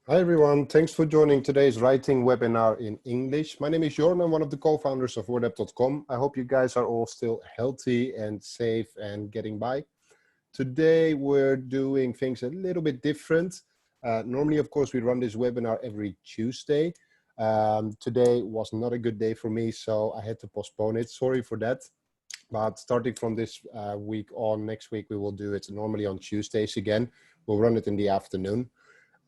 Hi everyone, thanks for joining today's writing webinar in English. My name is Jorn, I'm one of the co-founders of WordApp.com. I hope you guys are all still healthy and safe and getting by. Today we're doing things a little bit different. Normally, of course, we run this webinar every Tuesday. Today was not a good day for me, so I had to postpone it. Sorry for that. But starting from this week on, next week, we will do it normally on Tuesdays again. We'll run it in the afternoon.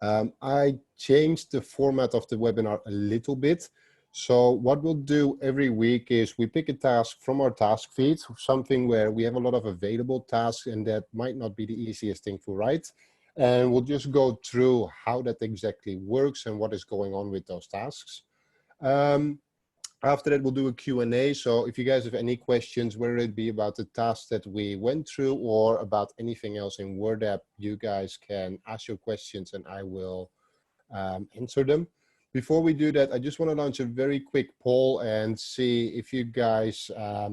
I changed the format of the webinar a little bit. So what we'll do every week is we pick a task from our task feed, something where we have a lot of available tasks and that might not be the easiest thing to write. And we'll just go through how that exactly works and what is going on with those tasks. After that, we'll do a Q&A. So if you guys have any questions, whether it be about the task that we went through or about anything else in WordApp, you guys can ask your questions and I will answer them. Before we do that, I just want to launch a very quick poll and see if you guys are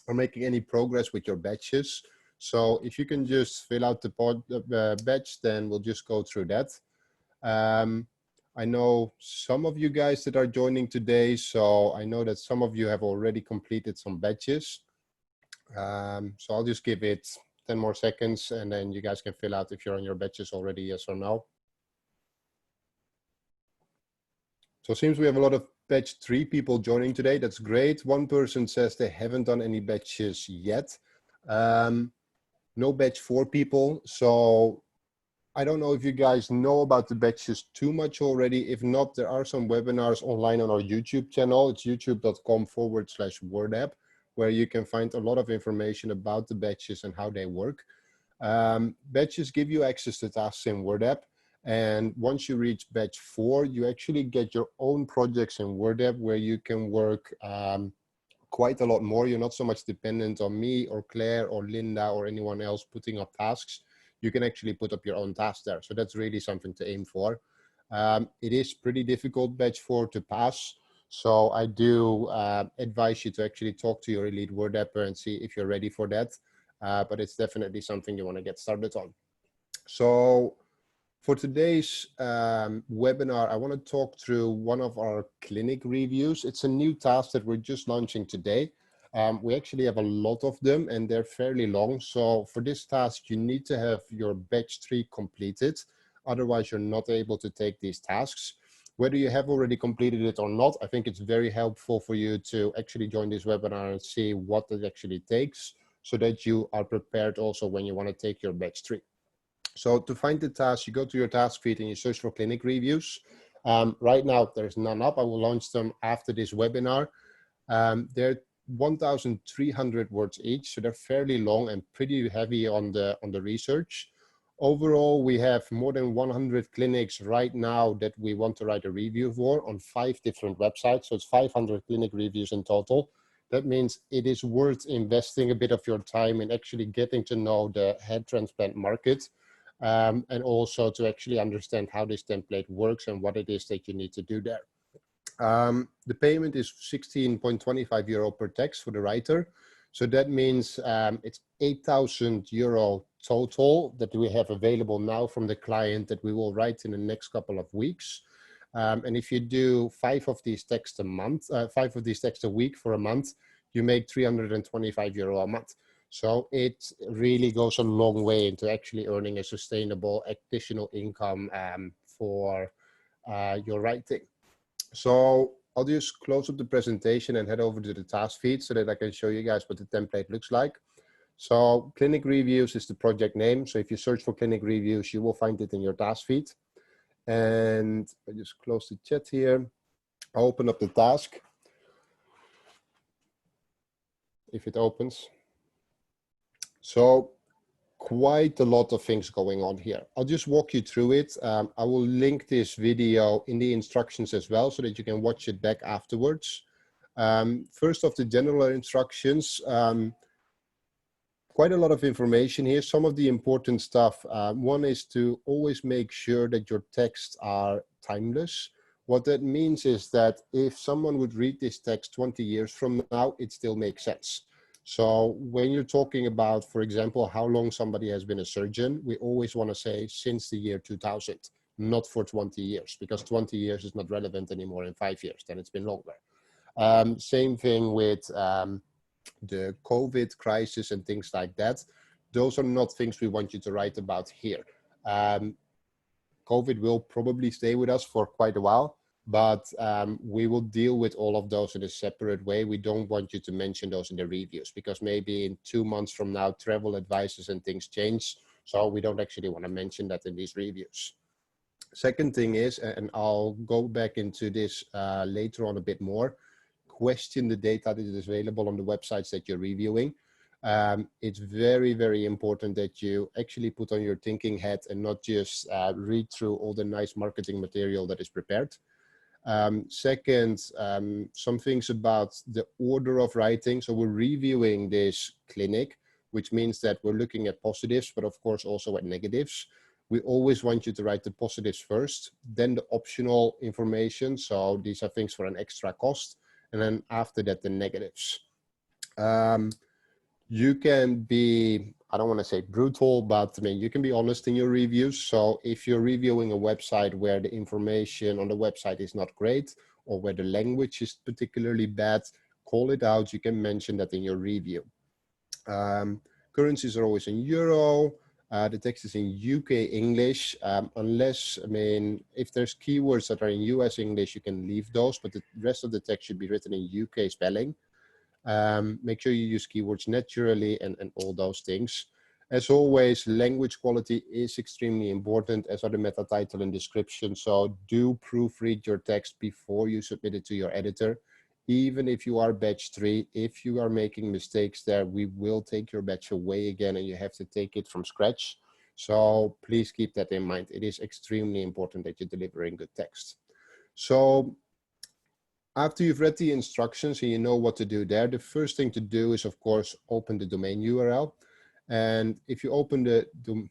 making any progress with your batches. So if you can just fill out the batch, then we'll just go through that. I know some of you guys that are joining today, so I know that some of you have already completed some batches. So I'll just give it 10 more seconds and then you guys can fill out if you're on your batches already, yes or no. So it seems we have a lot of batch 3 people joining today. That's great. One person says they haven't done any batches yet. No batch 4 people. So I don't know if you guys know about the batches too much already. If not, there are some webinars online on our YouTube channel. It's youtube.com/WordApp, where you can find a lot of information about the batches and how they work. Batches give you access to tasks in WordApp. And once you reach batch 4, you actually get your own projects in WordApp where you can work quite a lot more. You're not so much dependent on me or Claire or Linda or anyone else putting up tasks. You can actually put up your own task there. So that's really something to aim for. It is pretty difficult batch 4 to pass. So I do advise you to actually talk to your elite WordApper and see if you're ready for that. But it's definitely something you want to get started on. So for today's webinar, I want to talk through one of our clinic reviews. It's a new task that we're just launching today. We actually have a lot of them and they're fairly long. So for this task, you need to have your batch 3 completed. Otherwise, you're not able to take these tasks. Whether you have already completed it or not, I think it's very helpful for you to actually join this webinar and see what it actually takes so that you are prepared also when you want to take your batch 3. So to find the task, you go to your task feed and you search for clinic reviews. Right now, there's none up. I will launch them after this webinar. They're 1,300 words each, so they're fairly long and pretty heavy on the research. Overall, we have more than 100 clinics right now that we want to write a review for on 5 different websites. So it's 500 clinic reviews in total. That means it is worth investing a bit of your time in actually getting to know the hair transplant market. And also to actually understand how this template works and what it is that you need to do there. The payment is 16.25 euro per text for the writer. So that means it's 8,000 euro total that we have available now from the client that we will write in the next couple of weeks. And if you do 5 of these texts a month, 5 of these texts a week for a month, you make 325 euro a month. So it really goes a long way into actually earning a sustainable additional income for your writing. So I'll just close up the presentation and head over to the task feed so that I can show you guys what the template looks like. So clinic reviews is the project name. So if you search for clinic reviews, you will find it in your task feed. And I just close the chat here. I'll open up the task. If it opens. So quite a lot of things going on here. I'll just walk you through it. I will link this video in the instructions as well so that you can watch it back afterwards. First off, the general instructions. Quite a lot of information here. Some of the important stuff. One is to always make sure that your texts are timeless. What that means is that if someone would read this text 20 years from now, it still makes sense. So when you're talking about, for example, how long somebody has been a surgeon, we always want to say since the year 2000. not for 20 years, because 20 years is not relevant anymore in 5 years, then it's been longer. Same thing with the COVID crisis and things like that. Those are not things we want you to write about here. COVID will probably stay with us for quite a while, but we will deal with all of those in a separate way. We don't want you to mention those in the reviews, because maybe in 2 months from now, travel advices and things change. So we don't actually want to mention that in these reviews. Second thing is, and I'll go back into this later on a bit more, question the data that is available on the websites that you're reviewing. It's very, very important that you actually put on your thinking hat and not just read through all the nice marketing material that is prepared. Second, some things about the order of writing. So we're reviewing this clinic, which means that we're looking at positives, but of course also at negatives. We always want you to write the positives first, then the optional information. So these are things for an extra cost. And then after that, the negatives. You can be, I don't want to say brutal, but I mean, you can be honest in your reviews. So if you're reviewing a website where the information on the website is not great, or where the language is particularly bad, call it out. You can mention that in your review. Currencies are always in euro. The text is in UK English, unless, I mean, if there's keywords that are in US English, you can leave those, but the rest of the text should be written in UK spelling. Make sure you use keywords naturally and all those things. As always, language quality is extremely important, as are the meta title and description. So do proofread your text before you submit it to your editor. Even if you are batch 3, if you are making mistakes there, we will take your batch away again and you have to take it from scratch. So please keep that in mind. It is extremely important that you're delivering good text. So after you've read the instructions and you know what to do there, the first thing to do is, of course, open the domain URL. And if you open the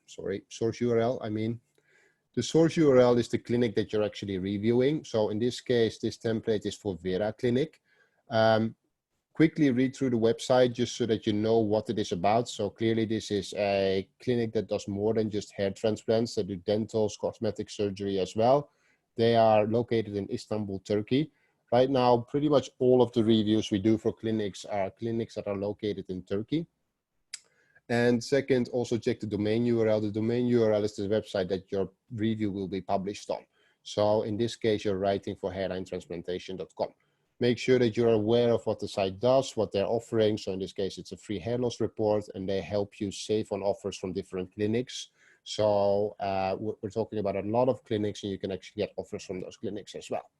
source URL, the source URL is the clinic that you're actually reviewing. So in this case, this template is for Vera Clinic. Quickly read through the website just so that you know what it is about. So clearly this is a clinic that does more than just hair transplants. They do dentals, cosmetic surgery as well. They are located in Istanbul, Turkey. Right now, pretty much all of the reviews we do for clinics are clinics that are located in Turkey. And second, also check the domain URL. The domain URL is the website that your review will be published on. So in this case, you're writing for hairlinetransplantation.com. Make sure that you're aware of what the site does, what they're offering. So in this case, it's a free hair loss report, and they help you save on offers from different clinics. So we're talking about a lot of clinics, and you can actually get offers from those clinics as well.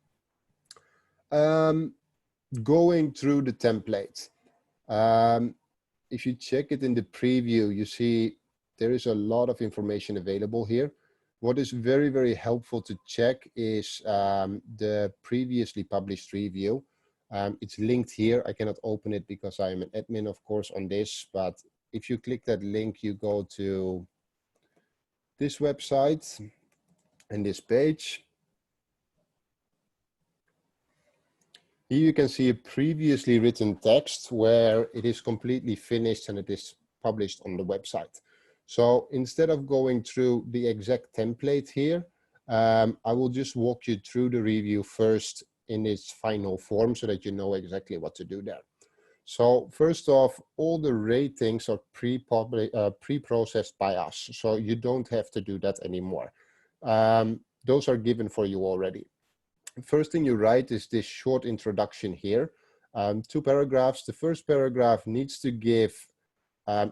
Going through the template. If you check it in the preview, you see there is a lot of information available here. What is very, very helpful to check is the previously published review. It's linked here. I cannot open it because I am an admin, of course, on this. But if you click that link, you go to this website and this page. Here you can see a previously written text where it is completely finished and it is published on the website. So instead of going through the exact template here, I will just walk you through the review first in its final form so that you know exactly what to do there. So first off, all the ratings are pre-processed by us, so you don't have to do that anymore. Those are given for you already. First thing you write is this short introduction here. 2 paragraphs. The first paragraph needs to give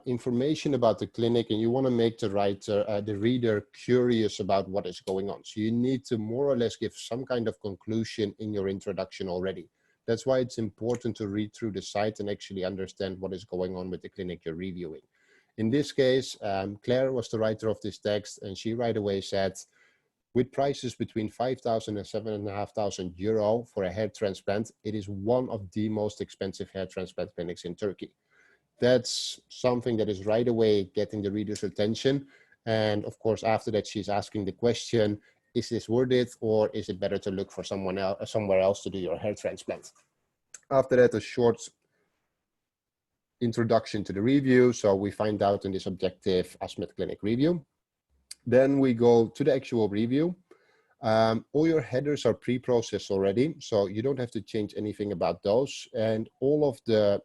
information about the clinic, and you want to make the reader curious about what is going on. So you need to more or less give some kind of conclusion in your introduction already. That's why it's important to read through the site and actually understand what is going on with the clinic you're reviewing. In this case, Claire was the writer of this text, and she right away said, with prices between 5,000 and 7,500 euro for a hair transplant, it is one of the most expensive hair transplant clinics in Turkey. That's something that is right away getting the reader's attention. And of course, after that, she's asking the question, is this worth it, or is it better to look for somewhere else to do your hair transplant? After that, a short introduction to the review. So we find out in this objective Asmed Clinic review. Then we go to the actual review. All your headers are pre-processed already, so you don't have to change anything about those. And all of the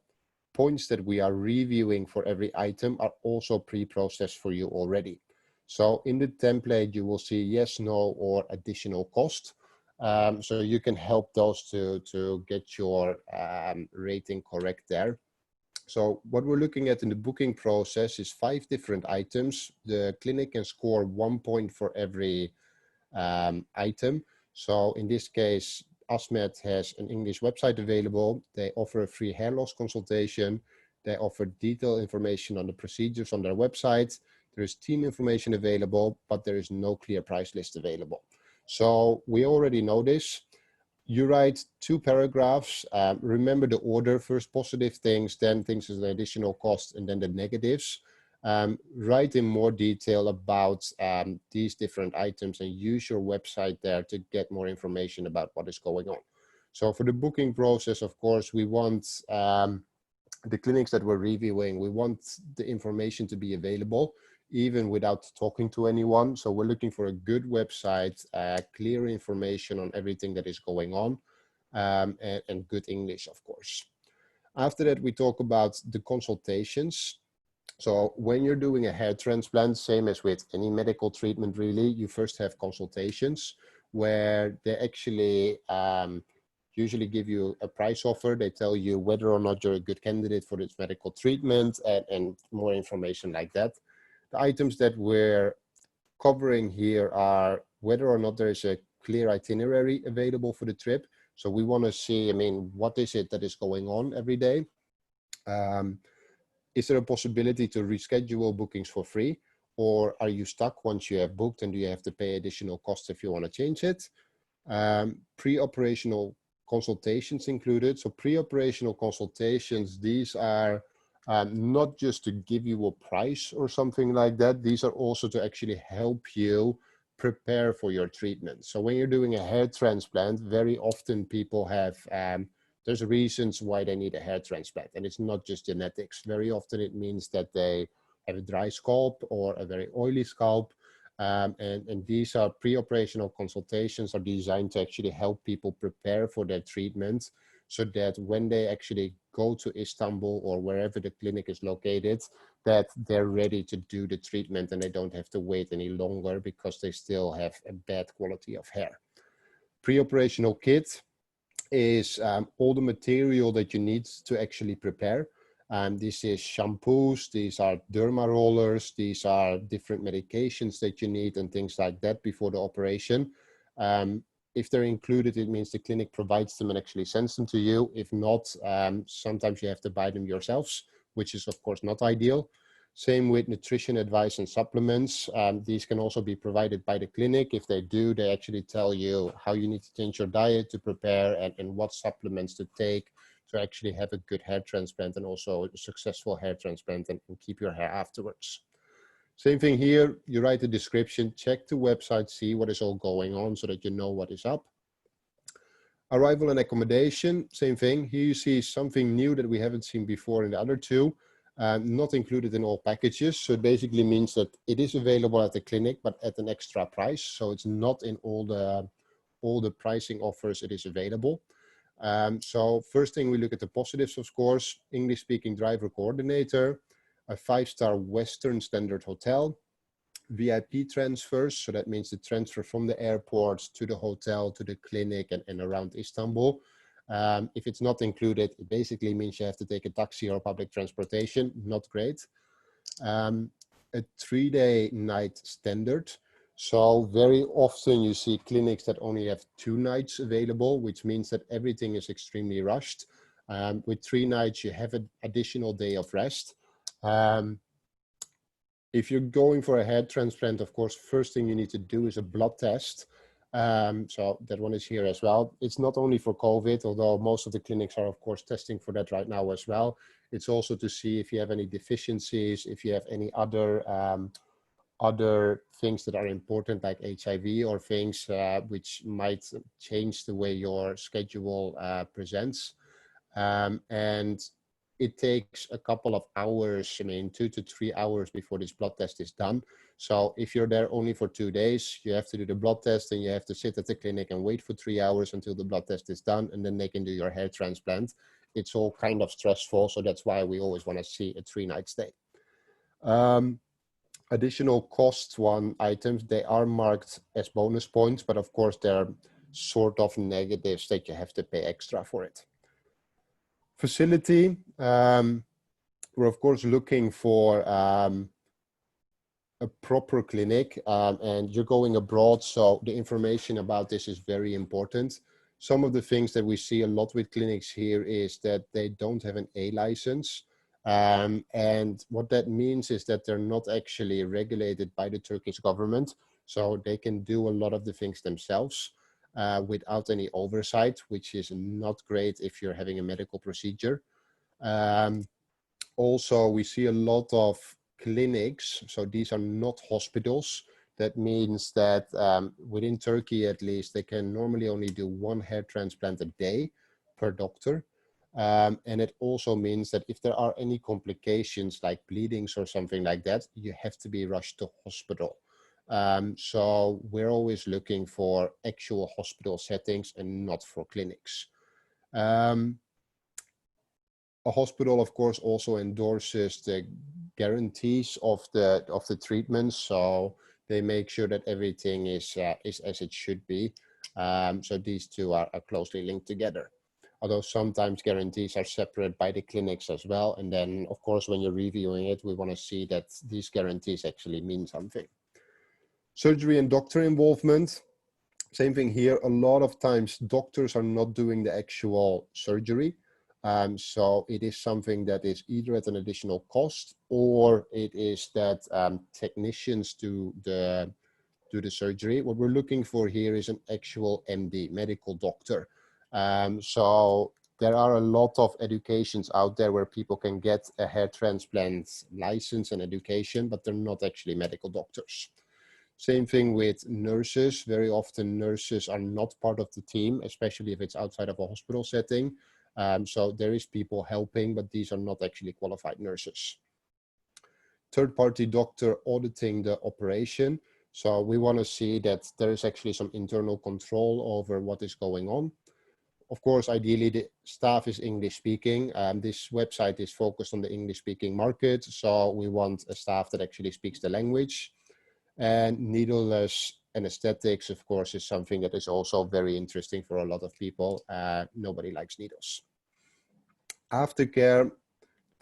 points that we are reviewing for every item are also pre-processed for you already. So in the template, you will see yes, no, or additional cost. So you can help those to get your rating correct there. So what we're looking at in the booking process is 5 different items. The clinic can score 1 point for every item. So in this case, ASMED has an English website available. They offer a free hair loss consultation. They offer detailed information on the procedures on their website. There is team information available, but there is no clear price list available. So we already know this. You write 2 paragraphs. Remember the order: first positive things, then things as an additional cost, and then the negatives. Write in more detail about these different items and use your website there to get more information about what is going on. So for the booking process, of course, we want the clinics that we're reviewing, we want the information to be available even without talking to anyone. So we're looking for a good website, clear information on everything that is going on, and good English, of course. After that, we talk about the consultations. So when you're doing a hair transplant, same as with any medical treatment really, you first have consultations where they actually usually give you a price offer. They tell you whether or not you're a good candidate for this medical treatment, and more information like that. The items that we're covering here are whether or not there is a clear itinerary available for the trip. So we want to see, I mean, what is it that is going on every day? Is there a possibility to reschedule bookings for free? Or are you stuck once you have booked and do you have to pay additional costs if you want to change it? Pre-operational consultations included. So pre-operational consultations, these are not just to give you a price or something like that. These are also to actually help you prepare for your treatment. So when you're doing a hair transplant, very often people have, there's reasons why they need a hair transplant, and it's not just genetics. Very often it means that they have a dry scalp or a very oily scalp. And these are pre-operational consultations are designed to actually help people prepare for their treatment so that when they actually go to Istanbul or wherever the clinic is located, that they're ready to do the treatment and they don't have to wait any longer because they still have a bad quality of hair. Pre-operational kit is all the material that you need to actually prepare. This is shampoos, these are derma rollers, these are different medications that you need and things like that before the operation. If they're included, it means the clinic provides them and actually sends them to you. If not, sometimes you have to buy them yourselves, which is of course not ideal. Same with nutrition advice and supplements. These can also be provided by the clinic. If they do, they actually tell you how you need to change your diet to prepare and what supplements to take to actually have a good hair transplant and also a successful hair transplant and keep your hair afterwards. Same thing here, you write the description, check the website, see what is all going on so that you know what is up. Arrival and accommodation, same thing. Here you see something new that we haven't seen before in the other two. Not included in all packages. So it basically means that it is available at the clinic, but at an extra price. So it's not in all the pricing offers it is available. So first thing, we look at the positives, of course. English-speaking driver coordinator, a 5-star Western standard hotel, VIP transfers. So that means the transfer from the airport to the hotel, to the clinic and around Istanbul. If it's not included, it basically means you have to take a taxi or public transportation. Not great. A 3-day night standard. So very often you see clinics that only have 2 nights available, which means that everything is extremely rushed. With 3 nights, you have an additional day of rest. If you're going for a hair transplant, of course, first thing you need to do is a blood test. So that one is here as well. It's not only for COVID, although most of the clinics are, of course, testing for that right now as well. It's also to see if you have any deficiencies, if you have any other things that are important like HIV or things which might change the way your schedule presents. And it takes a couple of hours, I mean 2 to 3 hours before this blood test is done. So if you're there only for 2 days, you have to do the blood test and you have to sit at the clinic and wait for 3 hours until the blood test is done, and then they can do your hair transplant. It's all kind of stressful, so that's why we always want to see a 3-night stay. Additional cost one items, they are marked as bonus points, but of course they're sort of negatives that you have to pay extra for it. Facility, we're of course looking for a proper clinic, and you're going abroad, so the information about this is very important. Some of the things that we see a lot with clinics here is that they don't have an A license. And what that means is that they're not actually regulated by the Turkish government, so they can do a lot of the things themselves without any oversight, which is not great if you're having a medical procedure. Also, we see a lot of clinics, so these are not hospitals. That means that within Turkey, at least, they can normally only do 1 hair transplant a day per doctor. And it also means that if there are any complications like bleedings or something like that, you have to be rushed to hospital. So we're always looking for actual hospital settings and not for clinics. A hospital, of course, also endorses the guarantees of the treatments, so they make sure that everything is as it should be. So these two are closely linked together. Although sometimes guarantees are separate by the clinics as well. And then, of course, when you're reviewing it, we want to see that these guarantees actually mean something. Surgery and doctor involvement. Same thing here. A lot of times doctors are not doing the actual surgery. So it is something that is either at an additional cost, or it is that technicians do the surgery. What we're looking for here is an actual MD, medical doctor. So there are a lot of educations out there where people can get a hair transplant license and education, but they're not actually medical doctors. Same thing with nurses. Very often nurses are not part of the team, especially if it's outside of a hospital setting. So there is people helping, but these are not actually qualified nurses. Third-party doctor auditing the operation. So we want to see that there is actually some internal control over what is going on. Of course, ideally the staff is English speaking. This website is focused on the English speaking market. So we want a staff that actually speaks the language. And needleless anesthetics, of course, is something that is also very interesting for a lot of people. Nobody likes needles. Aftercare,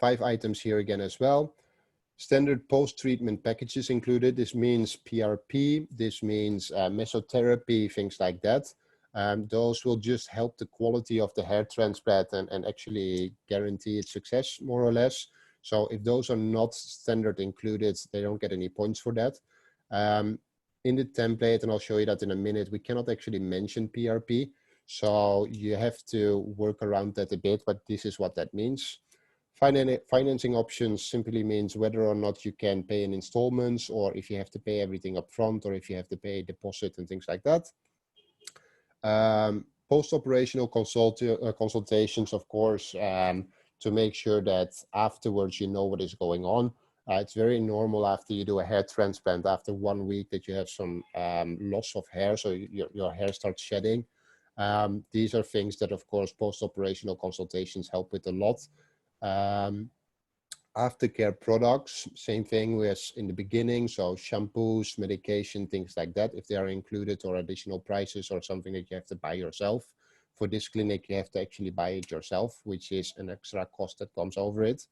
5 items here again as well. Standard post-treatment packages included. This means PRP, this means mesotherapy, things like that. Those will just help the quality of the hair transplant and actually guarantee its success, more or less. So if those are not standard included, they don't get any points for that. In the template, and I'll show you that in a minute, we cannot actually mention PRP. So you have to work around that a bit, but this is what that means. Financing options simply means whether or not you can pay in installments, or if you have to pay everything up front, or if you have to pay a deposit and things like that. Post-operational consultations, of course, to make sure that afterwards you know what is going on. It's very normal after you do a hair transplant, after 1 week, that you have some loss of hair, so your hair starts shedding. These are things that, of course, post-operational consultations help with a lot. Aftercare products, same thing as in the beginning. So shampoos, medication, things like that, if they are included, or additional prices or something that you have to buy yourself. For this clinic, you have to actually buy it yourself, which is an extra cost that comes over it.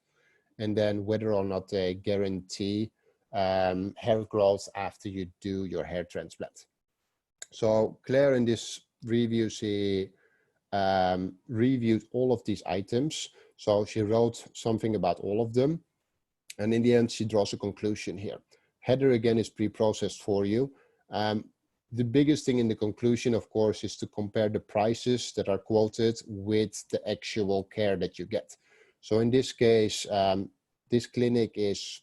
And then whether or not they guarantee hair growth after you do your hair transplant. So Claire in this review, she reviewed all of these items. So she wrote something about all of them. And in the end, she draws a conclusion here. Header again is pre-processed for you. The biggest thing in the conclusion, of course, is to compare the prices that are quoted with the actual care that you get. So in this case, this clinic is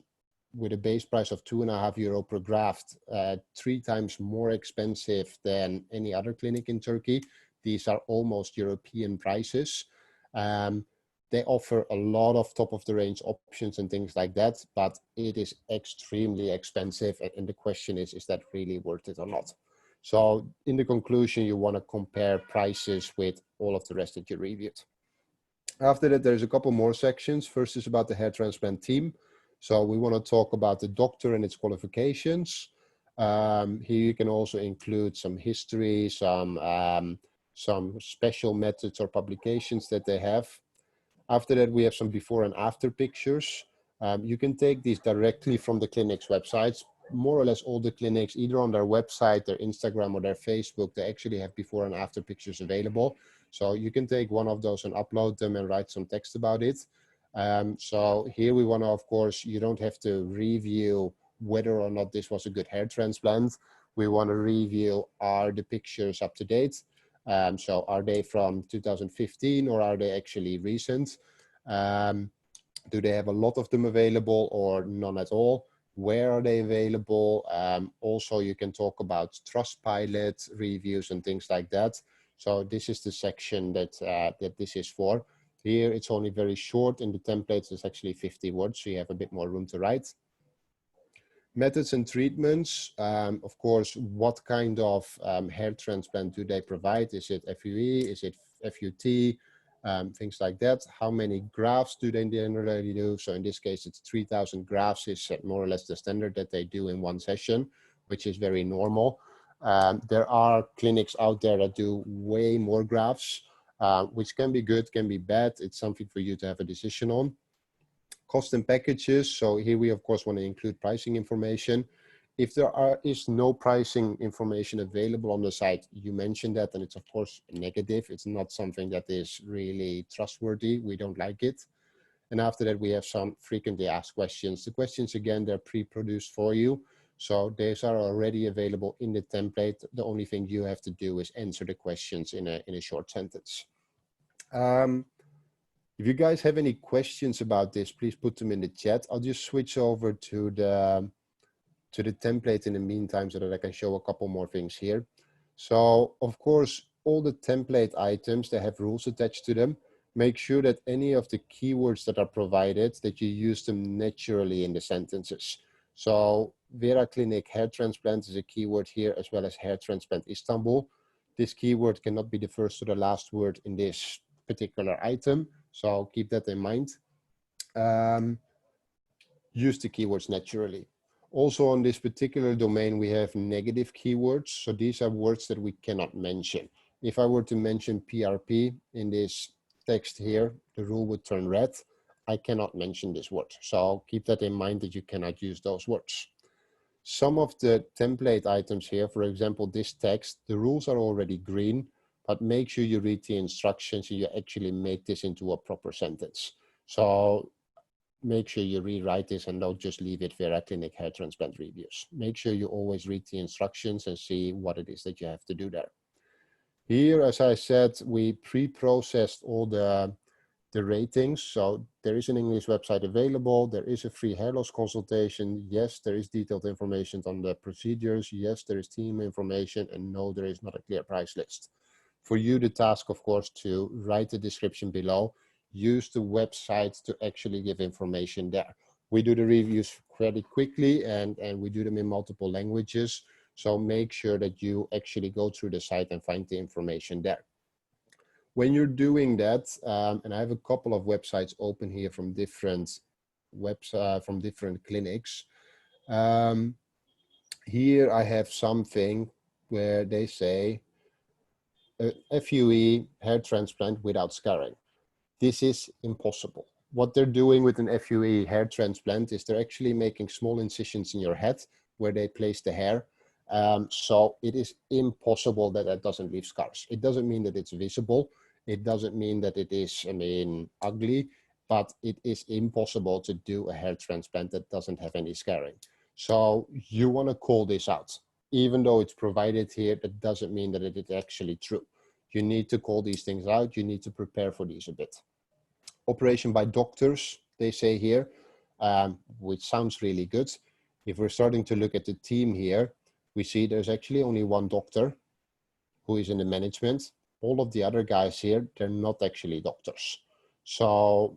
with a base price of €2.50 per graft, 3 times more expensive than any other clinic in Turkey. These are almost European prices. They offer a lot of top of the range options and things like that, but it is extremely expensive. And the question is that really worth it or not? So in the conclusion, you want to compare prices with all of the rest that you reviewed. After that, there's a couple more sections. First is about the hair transplant team. So we want to talk about the doctor and its qualifications. Here you can also include some history, some special methods or publications that they have. After that, we have some before and after pictures. You can take these directly from the clinic's websites. More or less all the clinics, either on their website, their Instagram, or their Facebook, they actually have before and after pictures available. So you can take one of those and upload them and write some text about it. So here we want to, of course, you don't have to review whether or not this was a good hair transplant. We want to review, are the pictures up to date? So are they from 2015 or are they actually recent? Do they have a lot of them available or none at all? Where are they available? Also, you can talk about Trustpilot reviews and things like that. So this is the section that, that this is for. Here, it's only very short. In the templates, it's actually 50 words, so you have a bit more room to write. Methods and treatments, of course, what kind of hair transplant do they provide? Is it FUE? Is it FUT? Things like that. How many grafts do they generally do? So in this case, it's 3,000 grafts is more or less the standard that they do in one session, which is very normal. There are clinics out there that do way more grafts, which can be good, can be bad. It's something for you to have a decision on. Cost and packages. So here we, of course, want to include pricing information. If there is no pricing information available on the site, you mentioned that, and it's, of course, negative. It's not something that is really trustworthy. We don't like it. And after that, we have some frequently asked questions. The questions, again, they're pre-produced for you. So these are already available in the template. The only thing you have to do is answer the questions in a short sentence. If you guys have any questions about this, please put them in the chat. I'll just switch over to the template in the meantime so that I can show a couple more things here. So, of course, all the template items, they have rules attached to them. Make sure that any of the keywords that are provided, that you use them naturally in the sentences. So, Vera Clinic hair transplant is a keyword here, as well as hair transplant Istanbul. This keyword cannot be the first or the last word in this particular item. So keep that in mind. Use the keywords naturally. Also on this particular domain, we have negative keywords. So these are words that we cannot mention. If I were to mention PRP in this text here, the rule would turn red. I cannot mention this word. So keep that in mind that you cannot use those words. Some of the template items here, for example, this text, the rules are already green, but make sure you read the instructions and you actually make this into a proper sentence. So make sure you rewrite this and don't just leave it Vera Clinic hair transplant reviews. Make sure you always read the instructions and see what it is that you have to do there. Here, as I said, we pre-processed all the ratings. So there is an English website available. There is a free hair loss consultation. Yes, there is detailed information on the procedures. Yes, there is team information. And no, there is not a clear price list. For you, the task, of course, to write the description below. Use the website to actually give information there. We do the reviews pretty quickly and we do them in multiple languages. So make sure that you actually go through the site and find the information there. When you're doing that, and I have a couple of websites open here from different clinics. Here I have something where they say FUE hair transplant without scarring. This is impossible. What they're doing with an FUE hair transplant is they're actually making small incisions in your head where they place the hair. So it is impossible that that doesn't leave scars. It doesn't mean that it's visible. It doesn't mean that it is, ugly, but it is impossible to do a hair transplant that doesn't have any scarring. So you want to call this out. Even though it's provided here, that doesn't mean that it is actually true. You need to call these things out. You need to prepare for these a bit. Operation by doctors, they say here, which sounds really good. If we're starting to look at the team here, we see there's actually only one doctor who is in the management. All of the other guys here, they're not actually doctors. So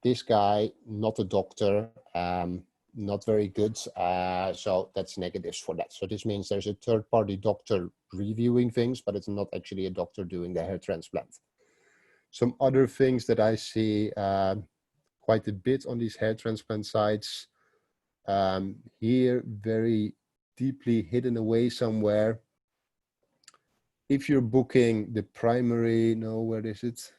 this guy, not a doctor, not very good. So that's negatives for that. So this means there's a third-party doctor reviewing things, but it's not actually a doctor doing the hair transplant. Some other things that I see quite a bit on these hair transplant sites. Here, very deeply hidden away somewhere. If you're booking the primary, no, where is it?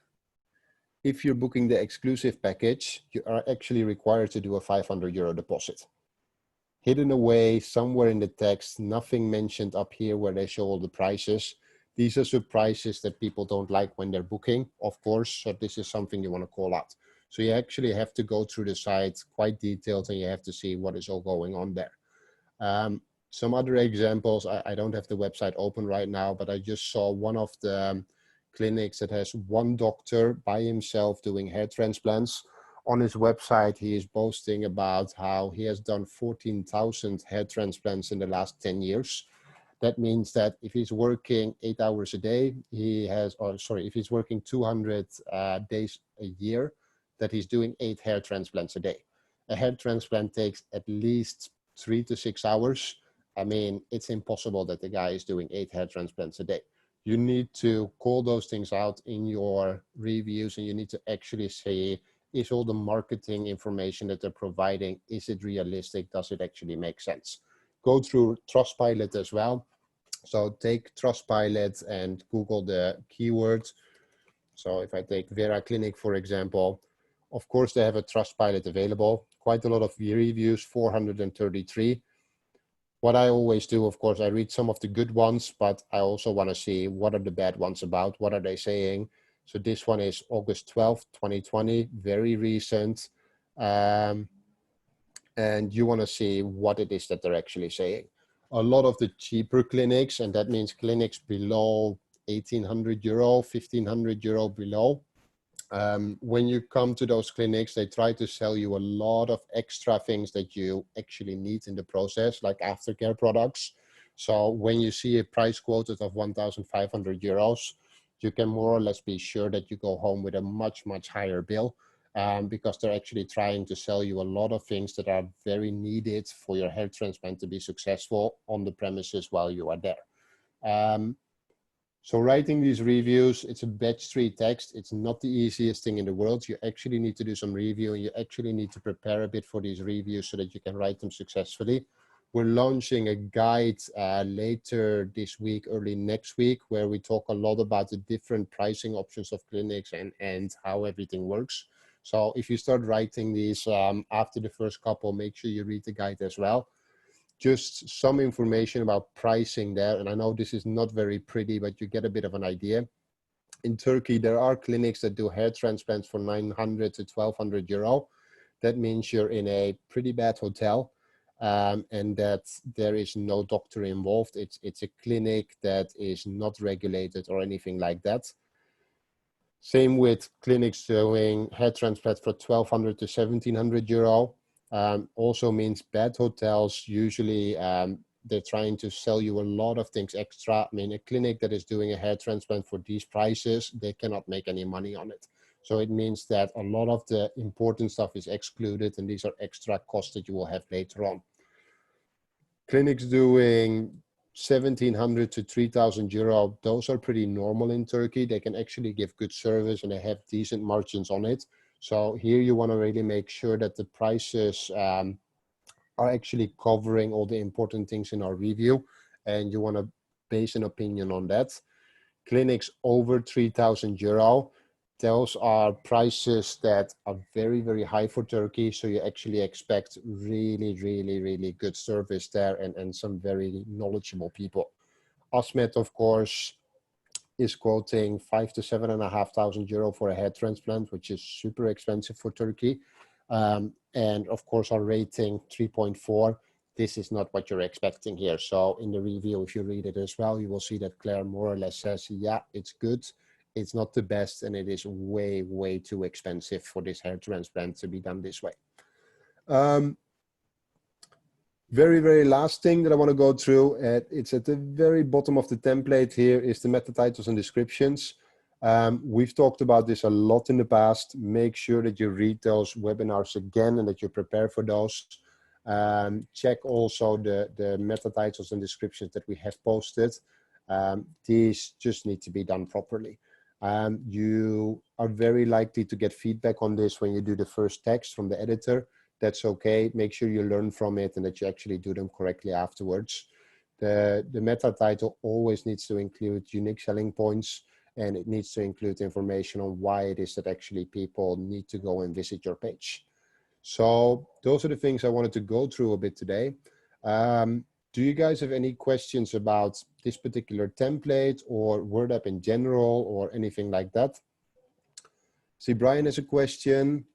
If you're booking the exclusive package, you are actually required to do a €500 deposit. Hidden away somewhere in the text, nothing mentioned up here where they show all the prices. These are surprises that people don't like when they're booking, of course, so this is something you want to call out. So you actually have to go through the site quite detailed and you have to see what is all going on there. Some other examples, I don't have the website open right now, but I just saw one of the clinics that has one doctor by himself doing hair transplants. On his website, he is boasting about how he has done 14,000 hair transplants in the last 10 years. That means that if he's working 8 hours a day, he has, or sorry, if he's working 200 days a year, that he's doing 8 hair transplants a day. A hair transplant takes at least 3 to 6 hours. I mean, it's impossible that the guy is doing 8 hair transplants a day. You need to call those things out in your reviews, and you need to actually say, is all the marketing information that they're providing, is it realistic? Does it actually make sense? Go through Trustpilot as well. So take Trustpilot and Google the keywords. So if I take Vera Clinic, for example, of course, they have a Trustpilot available. Quite a lot of reviews, 433. What I always do, of course, I read some of the good ones, but I also want to see what are the bad ones about, what are they saying. So this one is August 12th, 2020, very recent. And you want to see what it is that they're actually saying. A lot of the cheaper clinics, and that means clinics below €1,800, €1,500 below. When you come to those clinics, they try to sell you a lot of extra things that you actually need in the process, like aftercare products. So when you see a price quoted of €1,500, you can more or less be sure that you go home with a much, much higher bill, because they're actually trying to sell you a lot of things that are very needed for your hair transplant to be successful on the premises while you are there. So writing these reviews, it's a batch 3 text. It's not the easiest thing in the world. You actually need to do some review, and you actually need to prepare a bit for these reviews so that you can write them successfully. We're launching a guide later this week, early next week, where we talk a lot about the different pricing options of clinics and how everything works. So if you start writing these after the first couple, make sure you read the guide as well. Just some information about pricing there. And I know this is not very pretty, but you get a bit of an idea. In Turkey, there are clinics that do hair transplants for 900 to 1,200 euro. That means you're in a pretty bad hotel, and that there is no doctor involved. It's a clinic that is not regulated or anything like that. Same with clinics doing hair transplants for 1,200 to 1,700 euro. Also means bad hotels. Usually they're trying to sell you a lot of things extra. I mean, a clinic that is doing a hair transplant for these prices, they cannot make any money on it. So it means that a lot of the important stuff is excluded, and these are extra costs that you will have later on. Clinics doing 1,700 to 3,000 euro, those are pretty normal in Turkey. They can actually give good service and they have decent margins on it. So here you want to really make sure that the prices are actually covering all the important things in our review, and you want to base an opinion on that. Clinics over 3,000 euro, those are prices that are very, very high for Turkey. So you actually expect really, really, really good service there, and some very knowledgeable people. Asmet, of course, is quoting 5,000 to 7,500 euro for a hair transplant, which is super expensive for Turkey. And of course, our rating 3.4. This is not what you're expecting here. So in the review, if you read it as well, you will see that Claire more or less says, yeah, it's good. It's not the best, and it is way, way too expensive for this hair transplant to be done this way. Very, very last thing that I want to go through, it's at the very bottom of the template here, is the meta titles and descriptions. We've talked about this a lot in the past. Make sure that you read those webinars again and that you prepare for those. Check also the meta titles and descriptions that we have posted. These just need to be done properly. You are very likely to get feedback on this when you do the first text from the editor. That's okay. Make sure you learn from it and that you actually do them correctly afterwards. The meta title always needs to include unique selling points, and it needs to include information on why it is that actually people need to go and visit your page. So those are the things I wanted to go through a bit today. Do you guys have any questions about this particular template or WordApp in general or anything like that? See, Brian has a question.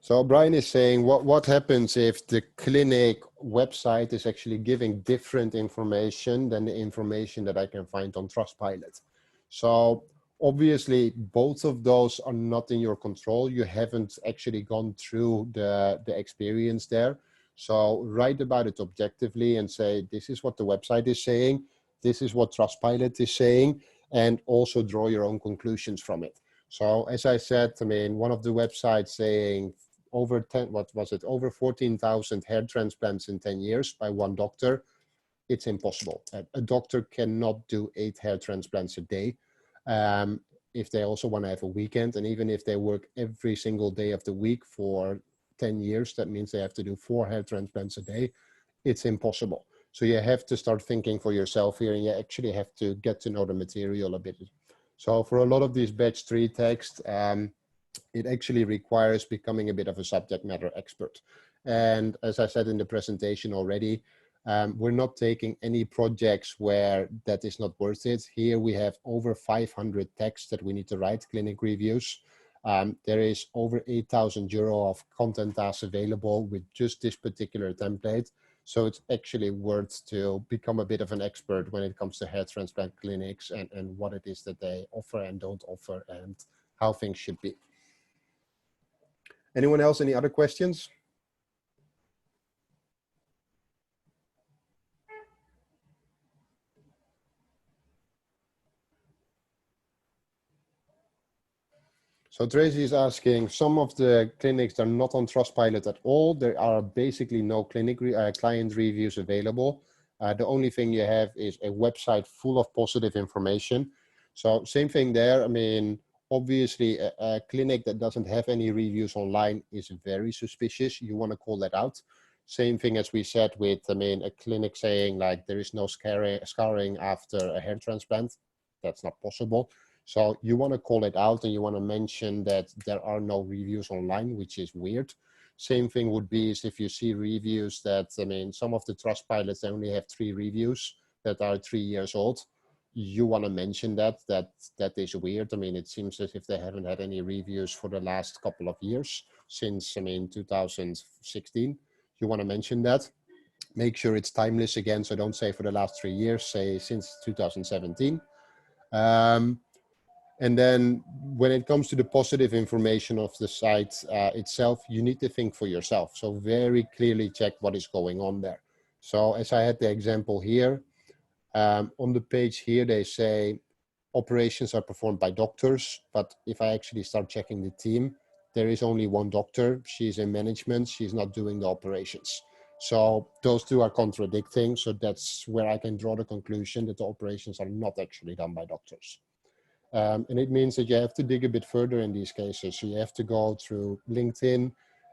So Brian is saying, what happens if the clinic website is actually giving different information than the information that I can find on Trustpilot? So obviously, both of those are not in your control. You haven't actually gone through the experience there. So write about it objectively and say, this is what the website is saying. This is what Trustpilot is saying, and also draw your own conclusions from it. So as I said, I mean, one of the websites saying over 14,000 hair transplants in 10 years by one doctor. It's impossible. A doctor cannot do 8 hair transplants a day. If they also want to have a weekend, and even if they work every single day of the week for 10 years, that means they have to do 4 hair transplants a day. It's impossible. So you have to start thinking for yourself here, and you actually have to get to know the material a bit. So for a lot of these batch 3 texts, it actually requires becoming a bit of a subject matter expert. And as I said in the presentation already, we're not taking any projects where that is not worth it. Here we have over 500 texts that we need to write, clinic reviews. There is over 8,000 euro of content tasks available with just this particular template. So it's actually worth to become a bit of an expert when it comes to hair transplant clinics and what it is that they offer and don't offer and how things should be. Anyone else, any other questions? So Tracy is asking, some of the clinics are not on Trustpilot at all. There are basically no client reviews available. The only thing you have is a website full of positive information. So same thing there. I mean, obviously a clinic that doesn't have any reviews online is very suspicious. You want to call that out. Same thing as we said with, I mean, a clinic saying like there is no scarring after a hair transplant. That's not possible. So you want to call it out and you want to mention that there are no reviews online, which is weird. Same thing would be is if you see reviews that, I mean, some of the Trustpilots only have 3 reviews that are 3 years old. You want to mention that is weird. I mean, it seems as if they haven't had any reviews for the last couple of years since, I mean, 2016. You want to mention that. Make sure it's timeless again. So don't say for the last 3 years, say since 2017. And then when it comes to the positive information of the site itself, you need to think for yourself. So very clearly check what is going on there. So as I had the example here, on the page here, they say operations are performed by doctors. But if I actually start checking the team, there is only one doctor. She's in management. She's not doing the operations. So those two are contradicting. So that's where I can draw the conclusion that the operations are not actually done by doctors. And it means that you have to dig a bit further in these cases. So you have to go through LinkedIn,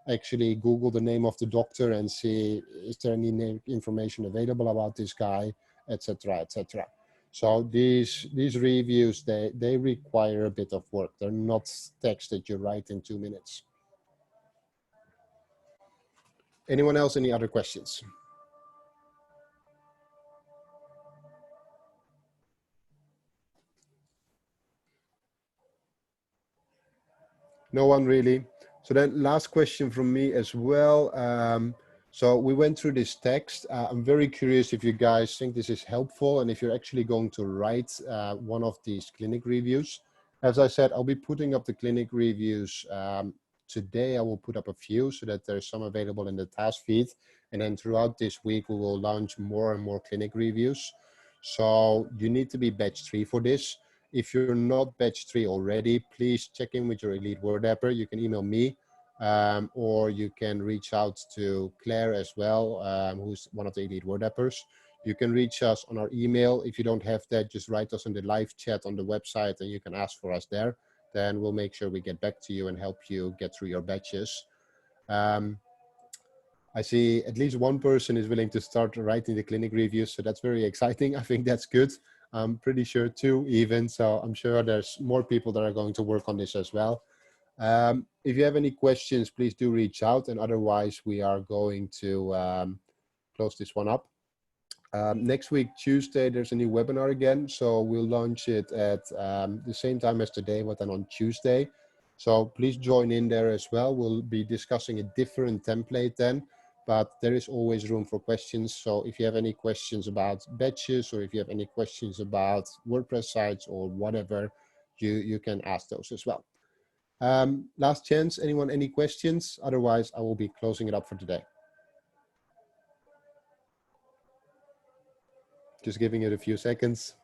actually Google the name of the doctor and see, is there any information available about this guy, etc., etc. So these reviews, they require a bit of work. They're not text that you write in 2 minutes. Anyone else, any other questions? No one really. So then last question from me as well. So we went through this text. I'm very curious if you guys think this is helpful and if you're actually going to write one of these clinic reviews. As I said, I'll be putting up the clinic reviews today. I will put up a few so that there's some available in the task feed. And then throughout this week, we will launch more and more clinic reviews. So you need to be batch 3 for this. If you're not batch 3 already, please check in with your Elite Word Apper. You can email me, or you can reach out to Claire as well, who's one of the Elite Word Appers. You can reach us on our email. If you don't have that, just write us in the live chat on the website and you can ask for us there. Then we'll make sure we get back to you and help you get through your batches. I see at least one person is willing to start writing the clinic reviews, so that's very exciting. I think that's good. I'm pretty sure 2 even, so I'm sure there's more people that are going to work on this as well. If you have any questions, please do reach out, and otherwise we are going to close this one up. Next week, Tuesday, there's a new webinar again, so we'll launch it at the same time as today, but then on Tuesday. So please join in there as well. We'll be discussing a different template then, but there is always room for questions. So if you have any questions about batches, or if you have any questions about WordPress sites or whatever, you can ask those as well. Last chance, anyone, any questions? Otherwise, I will be closing it up for today. Just giving it a few seconds.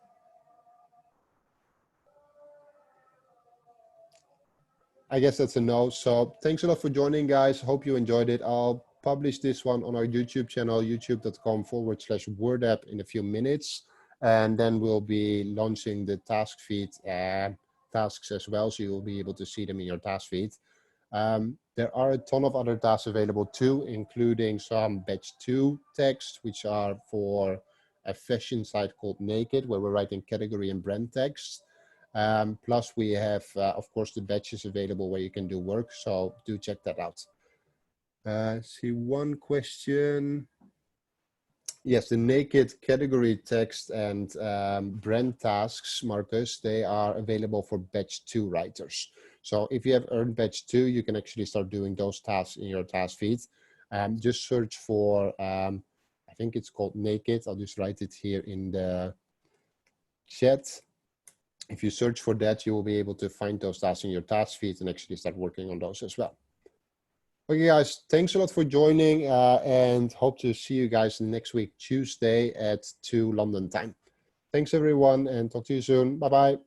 I guess that's a no. So thanks a lot for joining, guys. Hope you enjoyed it. I'll publish this one on our YouTube channel, youtube.com/WordApp in a few minutes. And then we'll be launching the task feed tasks as well. So you'll be able to see them in your task feed. There are a ton of other tasks available too, including some batch 2 text, which are for a fashion site called Naked, where we're writing category and brand text. Plus we have, of course, the batches available where you can do work. So do check that out. See one question. Yes, the Naked category text and brand tasks, Marcus, they are available for batch 2 writers. So if you have earned batch 2, you can actually start doing those tasks in your task feed. Just search for, I think it's called Naked. I'll just write it here in the chat. If you search for that, you will be able to find those tasks in your task feed and actually start working on those as well. Okay, guys, thanks a lot for joining and hope to see you guys next week, Tuesday at 2 London time. Thanks, everyone, and talk to you soon. Bye-bye.